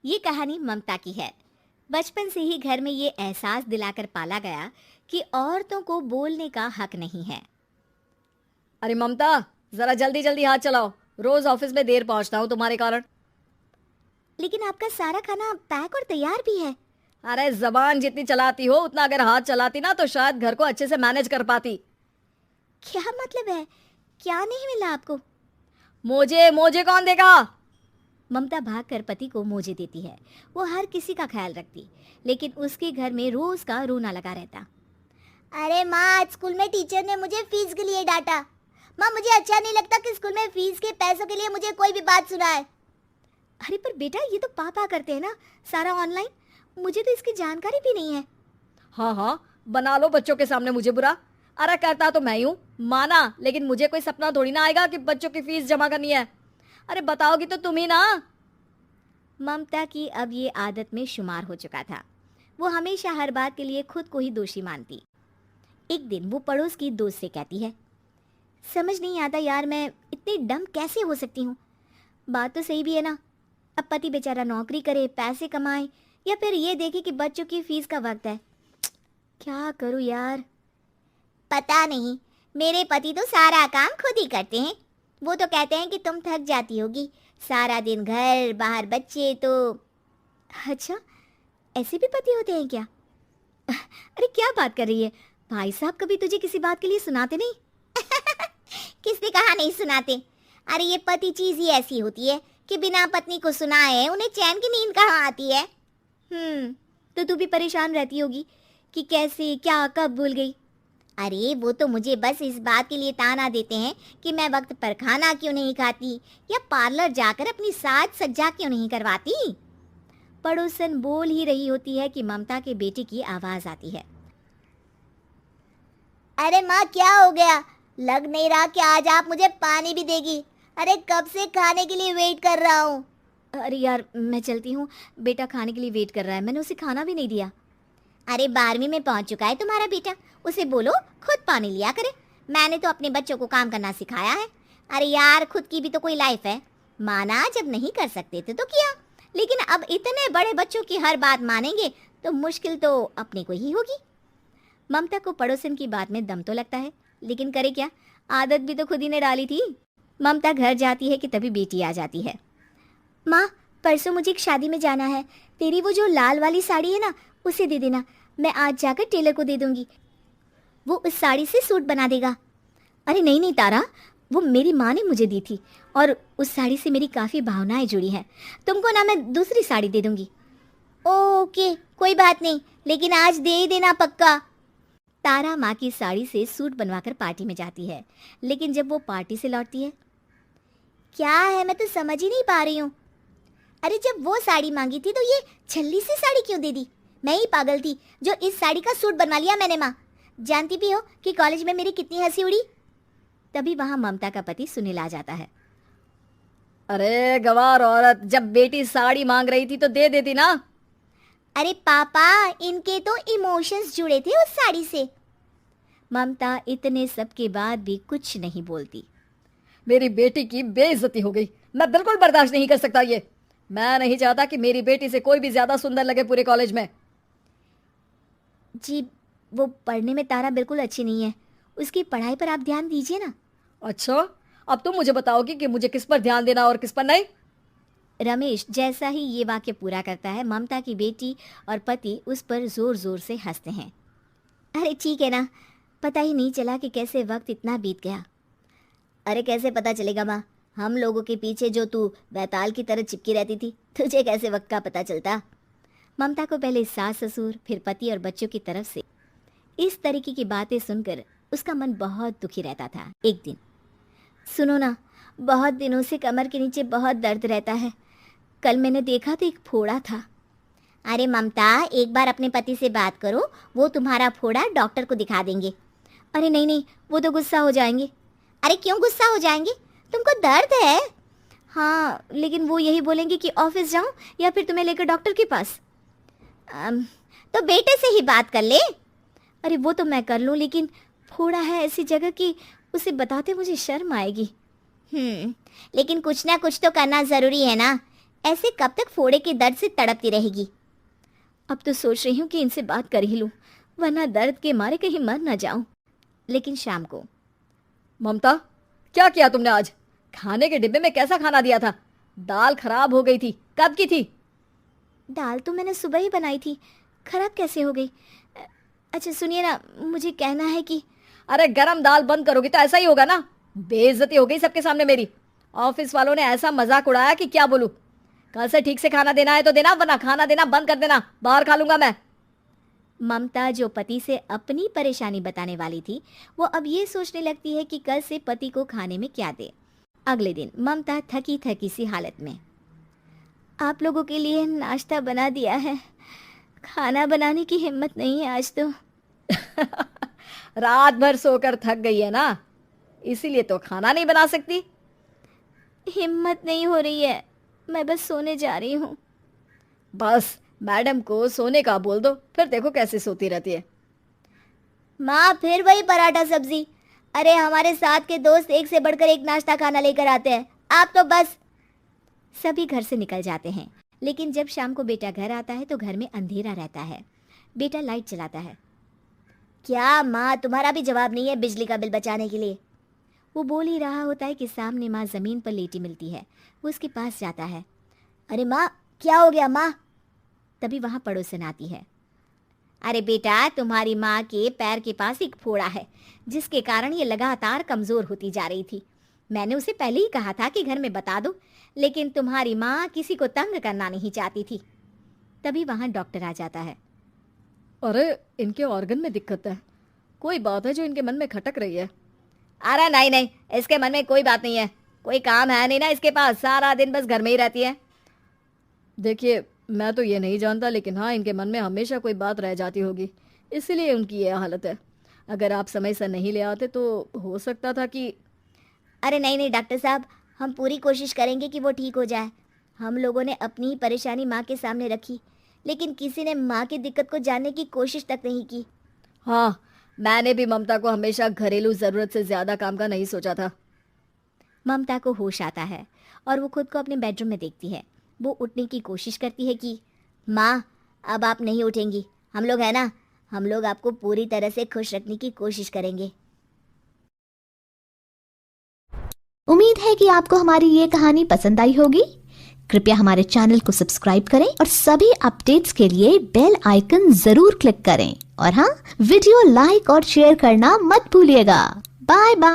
ये कहानी ममता की है। बचपन से ही घर में ये एहसास दिलाकर पाला गया कि औरतों को बोलने का हक नहीं है। अरे ममता, जरा जल्दी जल्दी हाथ चलाओ। रोज ऑफिस में देर पहुंचता हूँ तुम्हारे कारण। लेकिन आपका सारा खाना पैक और तैयार भी है। अरे जबान जितनी चलाती हो उतना अगर हाथ चलाती ना तो शायद घर को अच्छे से मैनेज कर पाती। क्या मतलब है? क्या नहीं मिला आपको? मोजे मोजे कौन देगा? ममता भागकर पति को मोजे देती है। वो हर किसी का ख्याल रखती, लेकिन उसके घर में रोज का रोना लगा रहता। अरे माँ, आज स्कूल में टीचर ने मुझे फीस के लिए डांटा। माँ, मुझे अच्छा नहीं लगता कि स्कूल में फीस के पैसों के लिए मुझे कोई भी बात सुनाए। अरे पर बेटा, ये तो पापा करते हैं ना, सारा ऑनलाइन। मुझे तो इसकी जानकारी भी नहीं है। हाँ हाँ, बना लो बच्चों के सामने मुझे बुरा। अरे करता तो मैं ही हूँ, माना, लेकिन मुझे कोई सपना थोड़ी ना आएगा कि बच्चों की फीस जमा करनी है। अरे बताओगी तो तुम ही ना। ममता की अब ये आदत में शुमार हो चुका था। वो हमेशा हर बात के लिए खुद को ही दोषी मानती। एक दिन वो पड़ोस की दोस्त से कहती है, समझ नहीं आता यार, मैं इतनी डम कैसे हो सकती हूँ। बात तो सही भी है ना। अब पति बेचारा नौकरी करे, पैसे कमाए, या फिर ये देखे कि बच्चों की फीस का वक्त है। क्या करूँ यार। पता नहीं, मेरे पति तो सारा काम खुद ही करते हैं। वो तो कहते हैं कि तुम थक जाती होगी, सारा दिन घर बाहर बच्चे। तो अच्छा, ऐसे भी पति होते हैं क्या? अरे क्या बात कर रही है? भाई साहब कभी तुझे किसी बात के लिए सुनाते नहीं? किसने कहा नहीं सुनाते? अरे ये पति चीज ही ऐसी होती है कि बिना पत्नी को सुनाए उन्हें चैन की नींद कहाँ आती है। तो तू भी परेशान रहती होगी कि कैसे, क्या, कब भूल गई। अरे वो तो मुझे बस इस बात के लिए ताना देते हैं कि मैं वक्त पर खाना क्यों नहीं खाती या पार्लर जाकर अपनी साज सज्जा क्यों नहीं करवाती। पड़ोसन बोल ही रही होती है कि ममता के बेटे की आवाज आती है। अरे माँ, क्या हो गया? लग नहीं रहा कि आज आप मुझे पानी भी देगी। अरे कब से खाने के लिए वेट कर रहा हूँ। अरे यार, मैं चलती हूँ, बेटा खाने के लिए वेट कर रहा है। मैंने उसे खाना भी नहीं दिया। अरे 12वीं में पहुंच चुका है तुम्हारा बेटा, उसे बोलो खुद पानी लिया करे। मैंने तो अपने बच्चों को काम करना सिखाया है। अरे यार, खुद की भी तो कोई लाइफ है। माना जब नहीं कर सकते थे तो किया, लेकिन अब इतने बड़े बच्चों की हर बात मानेंगे तो मुश्किल तो अपने को ही होगी। ममता को पड़ोसन की बात में दम तो लगता है, लेकिन करे क्या, आदत भी तो खुद ही ने डाली थी। ममता घर जाती है कि तभी बेटी आ जाती है। माँ, परसों मुझे एक शादी में जाना है। तेरी वो जो लाल वाली साड़ी है ना, उसे दे देना। मैं आज जाकर टेलर को दे दूंगी, वो उस साड़ी से सूट बना देगा। अरे नहीं नहीं तारा, वो मेरी माँ ने मुझे दी थी और उस साड़ी से मेरी काफ़ी भावनाएं जुड़ी हैं। तुमको ना मैं दूसरी साड़ी दे दूंगी। ओके, कोई बात नहीं, लेकिन आज दे ही देना पक्का। तारा माँ की साड़ी से सूट बनवाकर पार्टी में जाती है, लेकिन जब वो पार्टी से लौटती है, क्या है, मैं तो समझ ही नहीं पा रही हूँ। अरे जब वो साड़ी मांगी थी तो ये छल्ली सी साड़ी क्यों दे दी? मैं ही पागल थी जो इस साड़ी का सूट बनवा लिया मैंने। माँ, जानती भी हो कि कॉलेज में मेरी कितनी हंसी उड़ी। तभी वहां ममता का पति सुनील आ जाता है। अरे गवार औरत, जब बेटी साड़ी मांग रही थी तो दे देती ना। अरे पापा, इनके तो इमोशंस जुड़े थे उस साड़ी से। ममता इतने सब के बाद भी कुछ नहीं बोलती। मेरी बेटी की बेइज्जती हो गई। मैं बिल्कुल बर्दाश्त नहीं कर सकता ये। मैं नहीं चाहता कि मेरी बेटी से कोई भी ज्यादा सुंदर लगे पूरे कॉलेज में। जी, वो पढ़ने में तारा बिल्कुल अच्छी नहीं है, उसकी पढ़ाई पर आप ध्यान दीजिए ना। अच्छा, अब तुम मुझे बताओगी कि मुझे किस पर ध्यान देना और किस पर नहीं। रमेश जैसा ही ये वाक्य पूरा करता है, ममता की बेटी और पति उस पर जोर जोर से हंसते हैं। अरे ठीक है ना, पता ही नहीं चला कि कैसे वक्त इतना बीत गया। अरे कैसे पता चलेगा माँ, हम लोगों के पीछे जो तू बैताल की तरह चिपकी रहती थी, तुझे कैसे वक्त का पता चलता? ममता को पहले सास ससुर, फिर पति और बच्चों की तरफ से इस तरीके की बातें सुनकर उसका मन बहुत दुखी रहता था। एक दिन, सुनो ना, बहुत दिनों से कमर के नीचे बहुत दर्द रहता है। कल मैंने देखा तो एक फोड़ा था। अरे ममता, एक बार अपने पति से बात करो, वो तुम्हारा फोड़ा डॉक्टर को दिखा देंगे। अरे नहीं नहीं, वो तो गुस्सा हो जाएंगे। अरे क्यों गुस्सा हो जाएंगे? तुमको दर्द है? हाँ, लेकिन वो यही बोलेंगे कि ऑफिस जाऊं या फिर तुम्हें लेकर डॉक्टर के पास। तो बेटे से ही बात कर ले। अरे वो तो मैं कर लूं, लेकिन फोड़ा है ऐसी जगह कि उसे बताते मुझे शर्म आएगी। लेकिन कुछ ना कुछ तो करना ज़रूरी है ना। ऐसे कब तक फोड़े के दर्द से तड़पती रहेगी? अब तो सोच रही हूँ कि इनसे बात कर ही लूँ, वरना दर्द के मारे कहीं मर ना जाऊं। लेकिन शाम को, ममता, क्या किया तुमने आज? खाने के डिब्बे में कैसा खाना दिया था? दाल खराब हो गई थी। कब की थी? दाल तो मैंने सुबह ही बनाई थी, खराब कैसे हो गई? अच्छा सुनिए ना, मुझे कहना है कि अरे गरम दाल बंद करोगी तो ऐसा ही होगा ना। बेइज्जती हो गई सबके सामने मेरी। ऑफिस वालों ने ऐसा मजाक उड़ाया कि क्या बोलूं। कल से ठीक से खाना देना है तो देना, वरना खाना देना बंद कर देना। बाहर खा लूंगा मैं। ममता जो पति से अपनी परेशानी बताने वाली थी, वो अब ये सोचने लगती है कि कल से पति को खाने में क्या दे। अगले दिन ममता थकी थकी सी हालत में, आप लोगों के लिए नाश्ता बना दिया है, खाना बनाने की हिम्मत नहीं है आज तो। रात भर सोकर थक गई है ना, इसीलिए तो खाना नहीं बना सकती। हिम्मत नहीं हो रही है, मैं बस सोने जा रही हूँ। बस मैडम को सोने का बोल दो, फिर देखो कैसे सोती रहती है। माँ फिर वही पराठा सब्जी। अरे हमारे साथ के दोस्त एक से बढ़कर एक नाश्ता खाना लेकर आते हैं, आप तो बस। सभी घर से निकल जाते हैं, लेकिन जब शाम को बेटा घर आता है तो घर में अंधेरा रहता है। बेटा लाइट चलाता है। क्या माँ, तुम्हारा भी जवाब नहीं है बिजली का बिल बचाने के लिए? वो बोल ही रहा होता है कि सामने माँ जमीन पर लेटी मिलती है। वो उसके पास जाता है। अरे माँ, क्या हो गया माँ? तभी वहाँ पड़ोसन आती है। अरे बेटा, तुम्हारी माँ के पैर के पास एक फोड़ा है, जिसके कारण ये लगातार कमज़ोर होती जा रही थी। मैंने उसे पहले ही कहा था कि घर में बता दो, लेकिन तुम्हारी माँ किसी को तंग करना नहीं चाहती थी। तभी वहाँ डॉक्टर आ जाता है। अरे इनके ऑर्गन में दिक्कत है, कोई बात है जो इनके मन में खटक रही है। अरे नहीं नहीं, इसके मन में कोई बात नहीं है। कोई काम है नहीं ना इसके पास, सारा दिन बस घर में ही रहती है। देखिए, मैं तो ये नहीं जानता, लेकिन हाँ, इनके मन में हमेशा कोई बात रह जाती होगी, इसीलिए उनकी ये हालत है। अगर आप समय से नहीं ले आते तो हो सकता था कि। अरे नहीं नहीं डॉक्टर साहब, हम पूरी कोशिश करेंगे कि वो ठीक हो जाए। हम लोगों ने अपनी ही परेशानी माँ के सामने रखी, लेकिन किसी ने माँ की दिक्कत को जानने की कोशिश तक नहीं की। हाँ, मैंने भी ममता को हमेशा घरेलू ज़रूरत से ज़्यादा काम का नहीं सोचा था। ममता को होश आता है और वो खुद को अपने बेडरूम में देखती है। वो उठने की कोशिश करती है कि माँ, अब आप नहीं उठेंगी, हम लोग है ना, हम लोग आपको पूरी तरह से खुश रखने की कोशिश करेंगे। उम्मीद है कि आपको हमारी ये कहानी पसंद आई होगी। कृपया हमारे चैनल को सब्सक्राइब करें और सभी अपडेट्स के लिए बेल आइकन जरूर क्लिक करें। और हाँ, वीडियो लाइक और शेयर करना मत भूलिएगा। Bye bye.